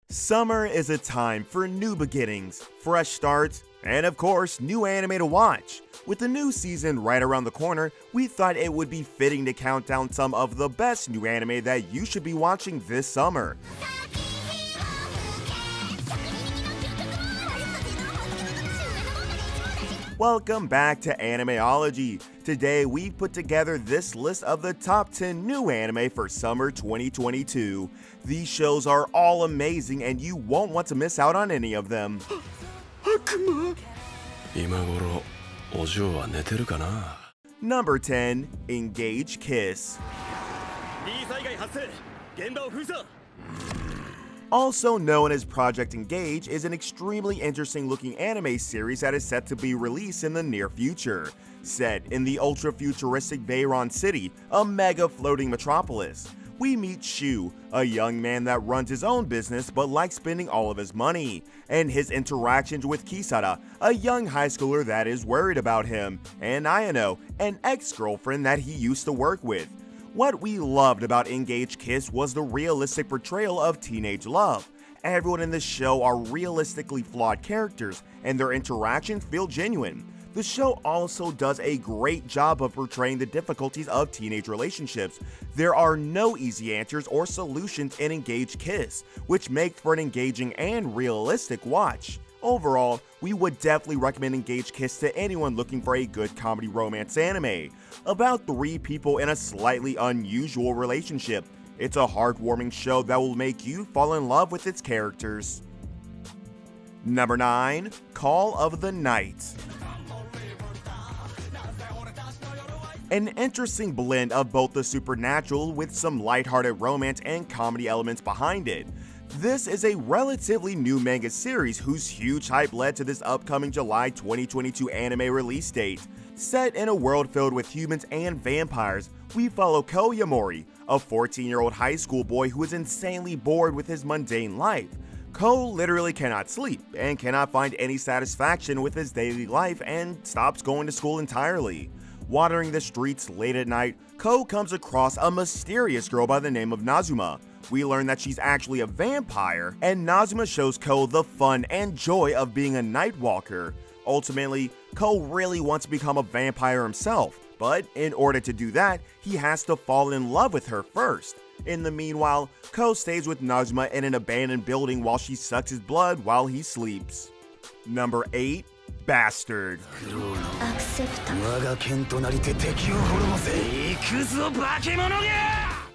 Summer is a time for new beginnings, fresh starts, and of course, new anime to watch. With the new season right around the corner, we thought it would be fitting to count down some of the best new anime that you should be watching this summer. Welcome back to Animeology. Today we've put together this list of the top 10 new anime for summer 2022. These shows are all amazing and you won't want to miss out on any of them. Number 10. Engage Kiss. Also known as Project Engage, is an extremely interesting looking anime series that is set to be released in the near future. Set in the ultra-futuristic Veyron City, a mega floating metropolis, we meet Shu, a young man that runs his own business but likes spending all of his money, and his interactions with Kisara, a young high schooler that is worried about him, and Ayano, an ex-girlfriend that he used to work with. What we loved about Engage Kiss was the realistic portrayal of teenage love. Everyone in this show are realistically flawed characters, and their interactions feel genuine. The show also does a great job of portraying the difficulties of teenage relationships. There are no easy answers or solutions in Engage Kiss, which makes for an engaging and realistic watch. Overall, we would definitely recommend Engage Kiss to anyone looking for a good comedy romance anime about 3 people in a slightly unusual relationship. It's a heartwarming show that will make you fall in love with its characters. Number 9. Call of the Night. An interesting blend of both the supernatural with some lighthearted romance and comedy elements behind it. This is a relatively new manga series whose huge hype led to this upcoming July 2022 anime release date. Set in a world filled with humans and vampires, we follow Ko Yamori, a 14-year-old high school boy who is insanely bored with his mundane life. Ko literally cannot sleep and cannot find any satisfaction with his daily life and stops going to school entirely. Wandering the streets late at night, Ko comes across a mysterious girl by the name of Nazuma. We learn that she's actually a vampire, and Nazuma shows Ko the fun and joy of being a night walker. Ultimately, Ko really wants to become a vampire himself, but in order to do that, he has to fall in love with her first. In the meanwhile, Ko stays with Nazuma in an abandoned building while she sucks his blood while he sleeps. Number 8. Bastard.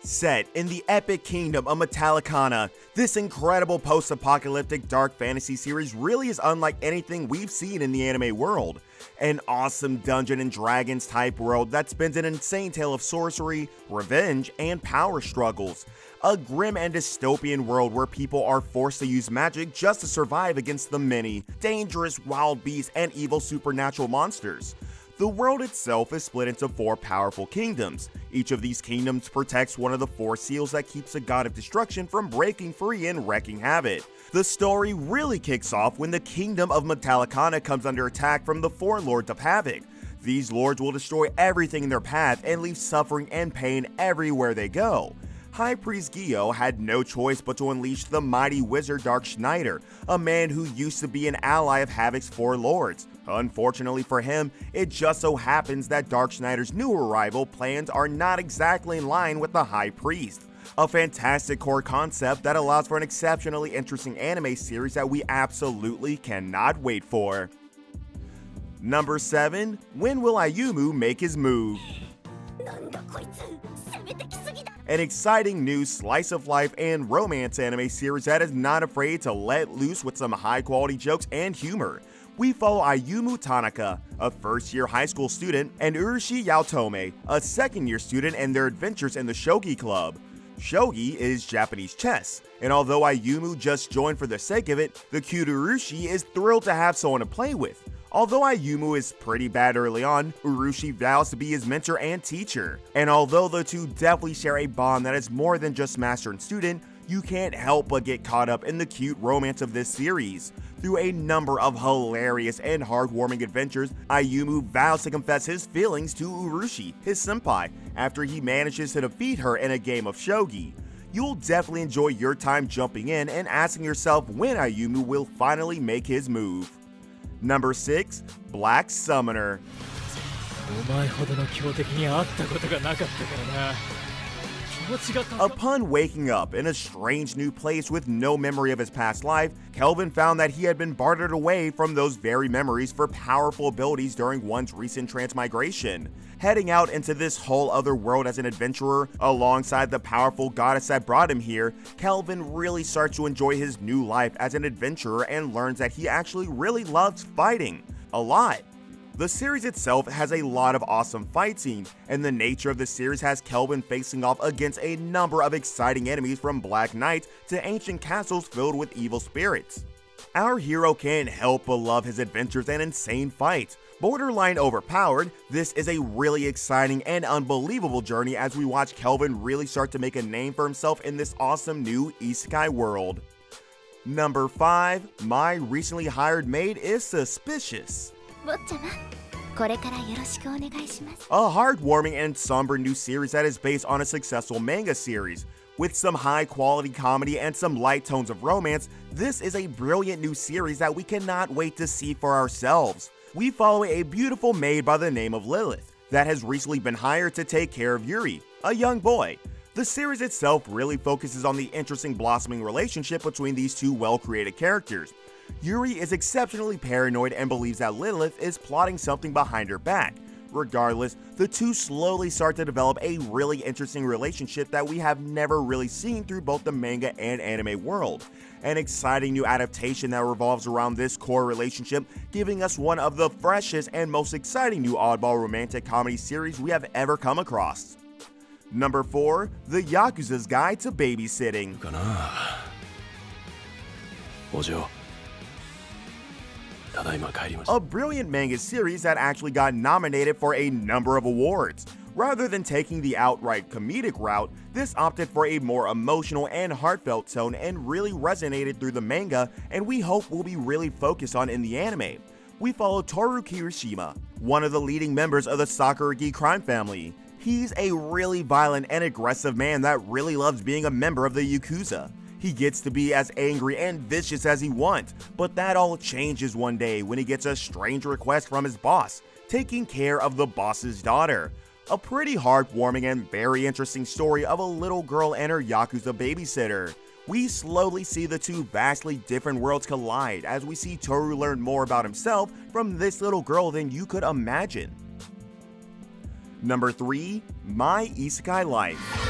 Set in the epic kingdom of Metallicana, this incredible post-apocalyptic dark fantasy series really is unlike anything we've seen in the anime world. An awesome Dungeons and Dragons type world that spins an insane tale of sorcery, revenge, and power struggles. A grim and dystopian world where people are forced to use magic just to survive against the many dangerous wild beasts and evil supernatural monsters. The world itself is split into 4 powerful kingdoms. Each of these kingdoms protects one of the 4 seals that keeps the god of destruction from breaking free and wreaking havoc. The story really kicks off when the kingdom of Metallicana comes under attack from the 4 lords of havoc. These lords will destroy everything in their path and leave suffering and pain everywhere they go. High Priest Gyo had no choice but to unleash the mighty wizard Dark Schneider, a man who used to be an ally of Havoc's 4 lords. Unfortunately for him, it just so happens that Dark Schneider's new arrival plans are not exactly in line with the High Priest. A fantastic core concept that allows for an exceptionally interesting anime series that we absolutely cannot wait for. Number 7. When will Ayumu make his move? An exciting new slice of life and romance anime series that is not afraid to let loose with some high quality jokes and humor. We follow Ayumu Tanaka, a first-year high school student, and Urushi Yaotome, a second-year student, and their adventures in the Shogi Club. Shogi is Japanese chess, and although Ayumu just joined for the sake of it, the cute Urushi is thrilled to have someone to play with. Although Ayumu is pretty bad early on, Urushi vows to be his mentor and teacher. And although the two definitely share a bond that is more than just master and student, you can't help but get caught up in the cute romance of this series. Through a number of hilarious and heartwarming adventures, Ayumu vows to confess his feelings to Urushi, his senpai, after he manages to defeat her in a game of shogi. You'll definitely enjoy your time jumping in and asking yourself when Ayumu will finally make his move. Number 6. Black Summoner. Upon waking up in a strange new place with no memory of his past life, Kelvin found that he had been bartered away from those very memories for powerful abilities during one's recent transmigration. Heading out into this whole other world as an adventurer, alongside the powerful goddess that brought him here, Kelvin really starts to enjoy his new life as an adventurer and learns that he actually really loves fighting. A lot. The series itself has a lot of awesome fight scenes, and the nature of the series has Kelvin facing off against a number of exciting enemies, from Black Knights to ancient castles filled with evil spirits. Our hero can't help but love his adventures and insane fights. Borderline overpowered, this is a really exciting and unbelievable journey as we watch Kelvin really start to make a name for himself in this awesome new isekai world. Number 5. My recently hired maid is suspicious. A heartwarming and somber new series that is based on a successful manga series. With some high quality comedy and some light tones of romance, this is a brilliant new series that we cannot wait to see for ourselves. We follow a beautiful maid by the name of Lilith that has recently been hired to take care of Yuri, a young boy. The series itself really focuses on the interesting blossoming relationship between these two well-created characters. Yuri is exceptionally paranoid and believes that Lilith is plotting something behind her back. Regardless, the two slowly start to develop a really interesting relationship that we have never really seen through both the manga and anime world. An exciting new adaptation that revolves around this core relationship, giving us one of the freshest and most exciting new oddball romantic comedy series we have ever come across. Number 4. The Yakuza's Guide to Babysitting. A brilliant manga series that actually got nominated for a number of awards. Rather than taking the outright comedic route, this opted for a more emotional and heartfelt tone and really resonated through the manga, and we hope will be really focused on in the anime. We follow Toru Kirishima, one of the leading members of the Sakuragi crime family. He's a really violent and aggressive man that really loves being a member of the Yakuza. He gets to be as angry and vicious as he wants, but that all changes one day when he gets a strange request from his boss, taking care of the boss's daughter. A pretty heartwarming and very interesting story of a little girl and her Yakuza babysitter. We slowly see the two vastly different worlds collide as we see Toru learn more about himself from this little girl than you could imagine. Number 3. My Isekai Life.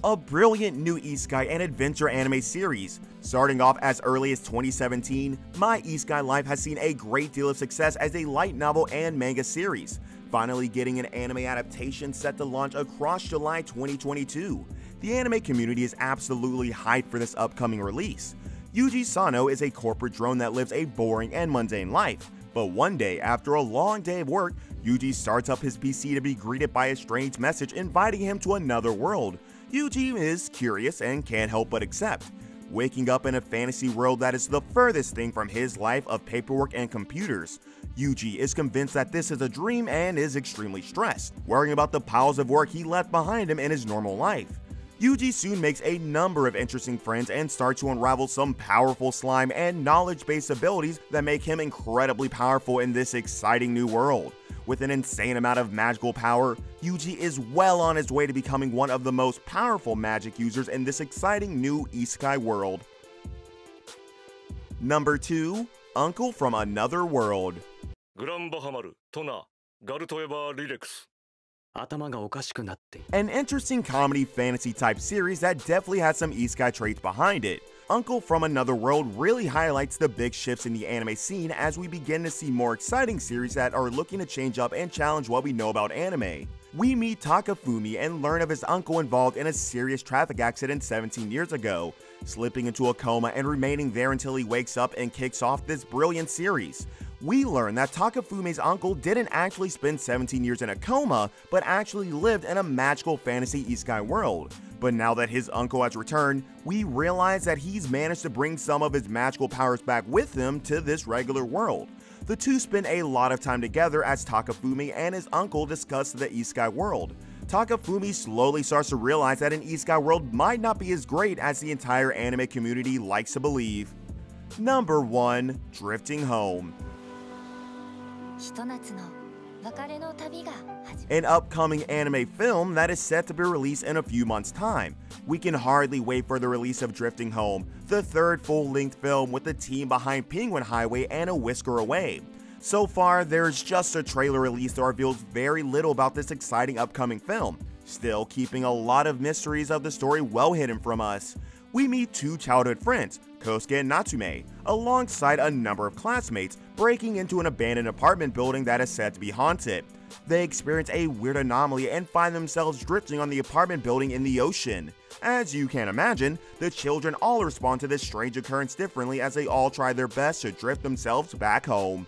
A brilliant new isekai and adventure anime series. Starting off as early as 2017, My Isekai Life has seen a great deal of success as a light novel and manga series, finally getting an anime adaptation set to launch across July 2022. The anime community is absolutely hyped for this upcoming release. Yuji Sano is a corporate drone that lives a boring and mundane life, but one day, after a long day of work, Yuji starts up his PC to be greeted by a strange message inviting him to another world. Yuji is curious and can't help but accept. Waking up in a fantasy world that is the furthest thing from his life of paperwork and computers, Yuji is convinced that this is a dream and is extremely stressed, worrying about the piles of work he left behind him in his normal life. Yuji soon makes a number of interesting friends and starts to unravel some powerful slime and knowledge-based abilities that make him incredibly powerful in this exciting new world. With an insane amount of magical power, Yuji is well on his way to becoming one of the most powerful magic users in this exciting new isekai world. Number 2. Uncle from Another World. An interesting comedy fantasy type series that definitely has some isekai traits behind it. Uncle from Another World really highlights the big shifts in the anime scene as we begin to see more exciting series that are looking to change up and challenge what we know about anime. We meet Takafumi and learn of his uncle involved in a serious traffic accident 17 years ago, slipping into a coma and remaining there until he wakes up and kicks off this brilliant series. We learn that Takafumi's uncle didn't actually spend 17 years in a coma, but actually lived in a magical fantasy isekai world. But now that his uncle has returned, we realize that he's managed to bring some of his magical powers back with him to this regular world. The two spend a lot of time together as Takafumi and his uncle discuss the Isekai world. Takafumi slowly starts to realize that an Isekai world might not be as great as the entire anime community likes to believe. Number 1. Drifting Home. An upcoming anime film that is set to be released in a few months' time. We can hardly wait for the release of Drifting Home, the third full-length film with the team behind Penguin Highway and A Whisker Away. So far, there's just a trailer released that reveals very little about this exciting upcoming film, still keeping a lot of mysteries of the story well hidden from us. We meet two childhood friends, Kosuke and Natsume, alongside a number of classmates, breaking into an abandoned apartment building that is said to be haunted. They experience a weird anomaly and find themselves drifting on the apartment building in the ocean. As you can imagine, the children all respond to this strange occurrence differently as they all try their best to drift themselves back home.